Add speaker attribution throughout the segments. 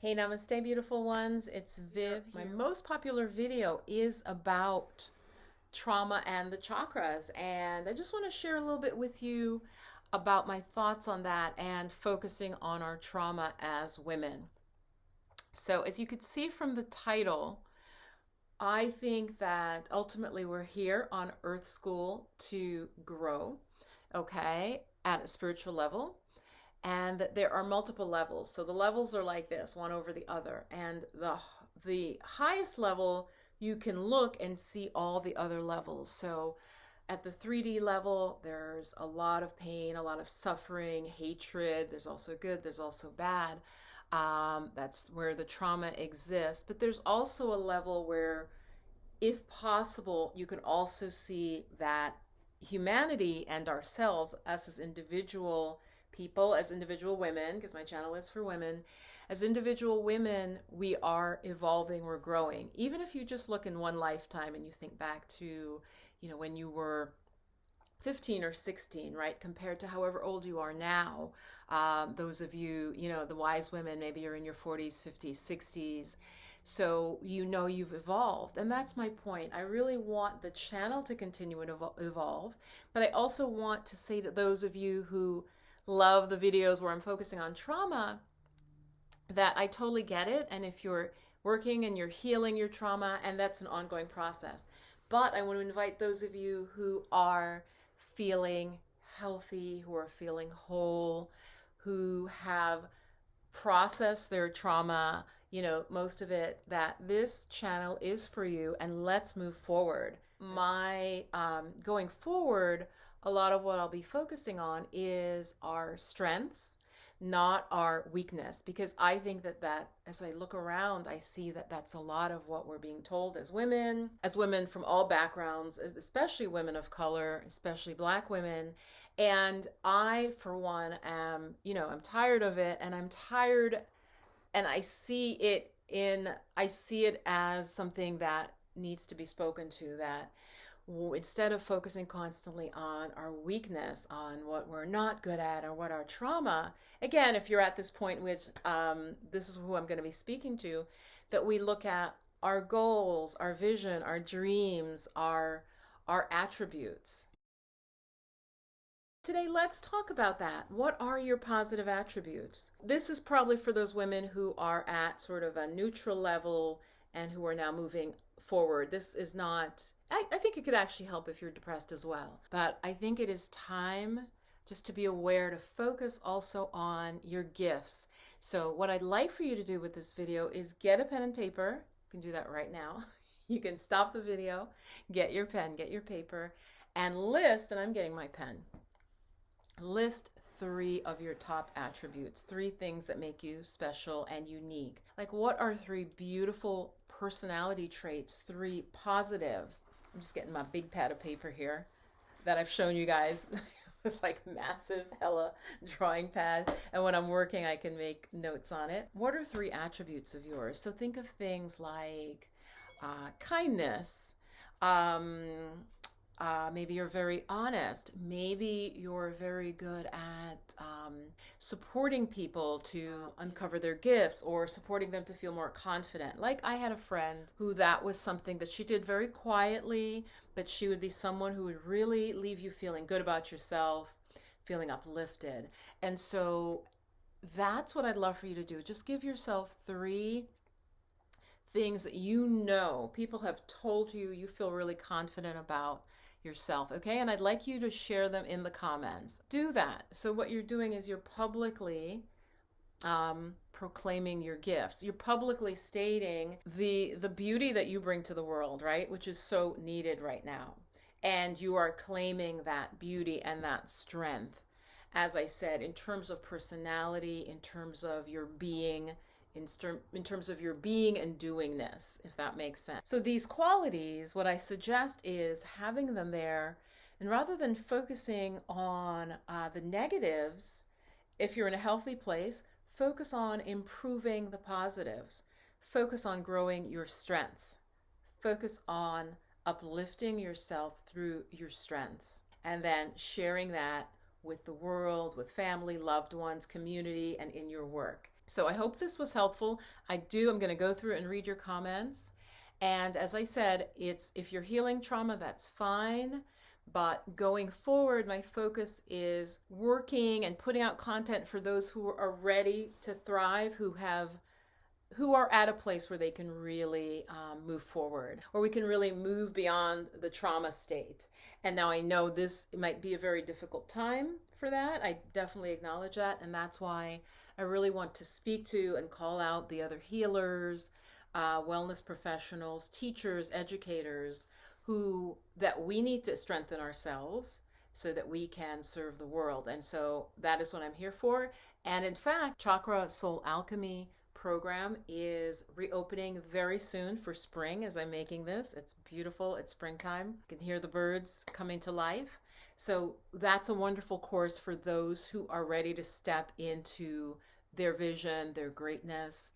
Speaker 1: Hey, namaste, beautiful ones. It's Viv. My most popular video is about trauma and the chakras, and I just want to share a little bit with you about my thoughts on that and focusing on our trauma as women. So, as you could see from the title, I think that ultimately we're here on Earth School to grow, okay, at a spiritual level, and that there are multiple levels. So the levels are like this, one over the other. And the highest level, you can look and see all the other levels. So at the 3D level, there's a lot of pain, a lot of suffering, hatred. There's also good, there's also bad. That's where the trauma exists. But there's also a level where, if possible, you can also see that humanity and ourselves, us as individual people, as individual women, because my channel is for women, as individual women, we are evolving, we're growing. Even if you just look in one lifetime and you think back to, when you were 15 or 16, right, compared to however old you are now. Those of you, the wise women, maybe you're in your 40s, 50s, 60s. So you've evolved. And that's my point. I really want the channel to continue and evolve. But I also want to say to those of you who love the videos where I'm focusing on trauma that I totally get it. And if you're working and you're healing your trauma, and that's an ongoing process. But I want to invite those of you who are feeling healthy, who are feeling whole, who have processed their trauma, most of it, that this channel is for you, and let's move forward. My going forward, a lot of what I'll be focusing on is our strengths, not our weakness, because I think that as I look around, I see that that's a lot of what we're being told as women from all backgrounds, especially women of color, especially Black women. And I, for one, am, I'm tired of it, and I'm tired, and I see it as something that needs to be spoken to, that instead of focusing constantly on our weakness, on what we're not good at or what our trauma, again, if you're at this point, which this is who I'm going to be speaking to, that we look at our goals, our vision, our dreams, our attributes. Today, let's talk about that. What are your positive attributes? This is probably for those women who are at sort of a neutral level and who are now moving forward. This is not, I think it could actually help if you're depressed as well. But I think it is time just to be aware to focus also on your gifts. So what I'd like for you to do with this video is get a pen and paper. You can do that right now. You can stop the video, get your pen, get your paper, and list, and I'm getting my pen, list 3 of your top attributes, 3 things that make you special and unique. Like, what are 3 beautiful personality traits, 3 positives? I'm just getting my big pad of paper here that I've shown you guys. It's like massive hella drawing pad, and when I'm working I can make notes on it. What are 3 attributes of yours? So think of things like kindness, maybe you're very honest. Maybe you're very good at supporting people to uncover their gifts, or supporting them to feel more confident. Like, I had a friend who that was something that she did very quietly, but she would be someone who would really leave you feeling good about yourself, feeling uplifted. And so that's what I'd love for you to do. Just give yourself 3 things that people have told you, you feel really confident about yourself, okay? And I'd like you to share them in the comments. Do that. So what you're doing is you're publicly proclaiming your gifts. You're publicly stating the beauty that you bring to the world, right? Which is so needed right now. And you are claiming that beauty and that strength, as I said, in terms of personality, in terms of your being, in terms of your being and doingness, if that makes sense. So these qualities, what I suggest is having them there, and rather than focusing on the negatives, if you're in a healthy place, focus on improving the positives. Focus on growing your strengths. Focus on uplifting yourself through your strengths, and then sharing that with the world, with family, loved ones, community, and in your work. So I hope this was helpful. I'm going to go through and read your comments. And as I said, if you're healing trauma, that's fine. But going forward, my focus is working and putting out content for those who are ready to thrive, who are at a place where they can really move forward, or we can really move beyond the trauma state. And now I know this might be a very difficult time for that. I definitely acknowledge that. And that's why I really want to speak to and call out the other healers, wellness professionals, teachers, educators, that we need to strengthen ourselves so that we can serve the world. And so that is what I'm here for. And in fact, Chakra Soul Alchemy program is reopening very soon for spring as I'm making this. It's beautiful. It's springtime. You can hear the birds coming to life. So that's a wonderful course for those who are ready to step into their vision, their greatness.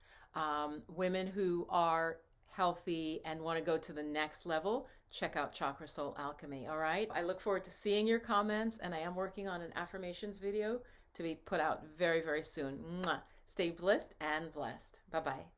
Speaker 1: Women who are healthy and want to go to the next level, check out Chakra Soul Alchemy. All right. I look forward to seeing your comments, and I am working on an affirmations video to be put out very, very soon. Mwah. Stay blissed and blessed. Bye-bye.